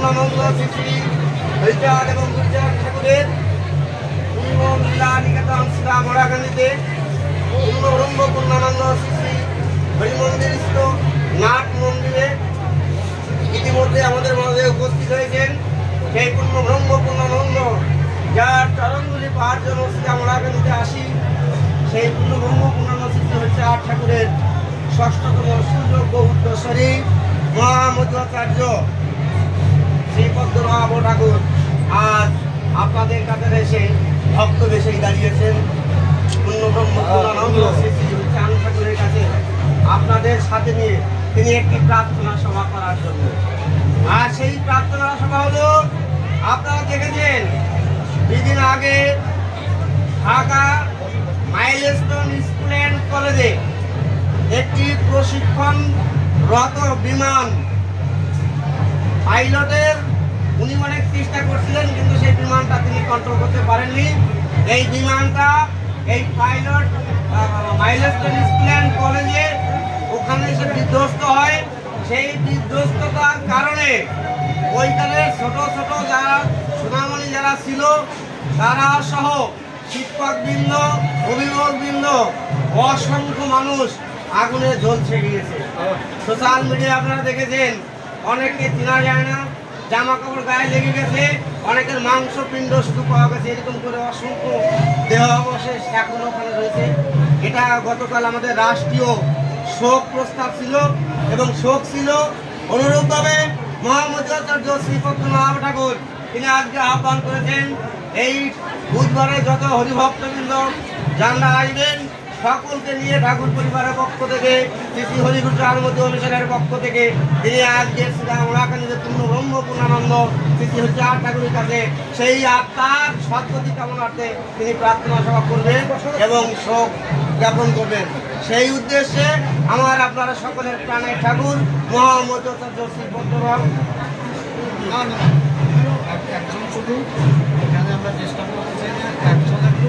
পূর্ণানন্দ শ্রী শ্রী হরিচাঁদ এবং গুরুচাঁদ ঠাকুরের লীলা নিকেতন শ্রীরামরাগানিতে পূর্ণব্রহ্ম পূর্ণানন্দ শ্রী শ্রী হরিমন্দিরস্থ নাট মন্দিরে ইতিমধ্যে আমাদের মাঝে উপস্থিত হয়েছেন সেই পূর্ণব্রহ্ম পূর্ণানন্দ, যার চরণগুলি পাওয়ার জন্য শ্রীরামরাগানিতে আসি। সেই পূর্ণব্রহ্ম পূর্ণানন্দ শ্রী হরিচাঁদ ঠাকুরের ষষ্ঠতম সুযোগ্য উত্তরস্বরী মহামধুরাচার্য শ্রী পদ্মনাভ ঠাকুর আজ আপনাদের কাতারে এসে ভক্ত বেশেই দাঁড়িয়েছেন। পূর্ণব্রহ্ম পূর্ণানন্দ শ্রী শ্রী হরিচাঁদ ঠাকুরের কাছে আপনাদের সাথে নিয়ে তিনি একটি প্রার্থনা সভা করার জন্য। আর সেই প্রার্থনা সভা হলো, আপনারা দেখেছেন দুদিন আগে ঢাকা মাইলস্টোন স্কুল অ্যান্ড কলেজে একটি প্রশিক্ষণরত বিমান পাইলটের উনি অনেক চেষ্টা করছিলেন, কিন্তু সেই বিমানটা তিনি কন্ট্রোল করতে পারেননি। এই বিমানটা এই পাইলট মাইলস্টোন স্কুল অ্যান্ড কলেজে ওখানে এসে বিধ্বস্ত হয়। সেই বিধ্বস্ততার কারণে ওইখানে ছোট ছোট যারা সোনামণি যারা ছিল তারা সহ শিক্ষকবৃন্দ, অভিভাবকবৃন্দ, অসংখ্য মানুষ আগুনে জ্বলছে গিয়েছে। সোশ্যাল মিডিয়ায় আপনারা দেখেছেন, অনেককে চেনা যায় না, জামা কাপড় গায়ে লেগে গেছে, অনেকের মাংস পিণ্ড শুধু পাওয়া গেছে। এরকম করে অসংখ্য দেহ অবশেষ এখন ওখানে রয়েছে। এটা গতকাল আমাদের রাষ্ট্রীয় শোক প্রস্তাব ছিল এবং শোক ছিল। অনুরূপভাবে মহামধুরাচার্য শ্রী পদ্মনাভ ঠাকুর তিনি আজকে আহ্বান করেছেন, এই বুধবারে যত হরিভক্তবৃন্দ যারা আসবেন সকলকে নিয়ে ঠাকুর পরিবারের পক্ষ থেকে, শ্রী শ্রী হরিগুরু চারমতি অনুসারের পক্ষ থেকে তিনি আজকে শ্রীরামরাগানিতে পূর্ণব্রহ্ম পূর্ণানন্দ শ্রী শ্রী হরিচাঁদ ঠাকুরের কাছে সেই আত্মার সদ্গতি কামনার্থে তিনি প্রার্থনা সভা করবেন এবং শোক জ্ঞাপন করবেন। সেই উদ্দেশ্যে আমার আপনারা সকলের প্রাণের ঠাকুর মহামধুরাচার্য শ্রী পদ্মনাভ একজন শুধু এখানে আমরা চেষ্টা করতে চাই একজন একটু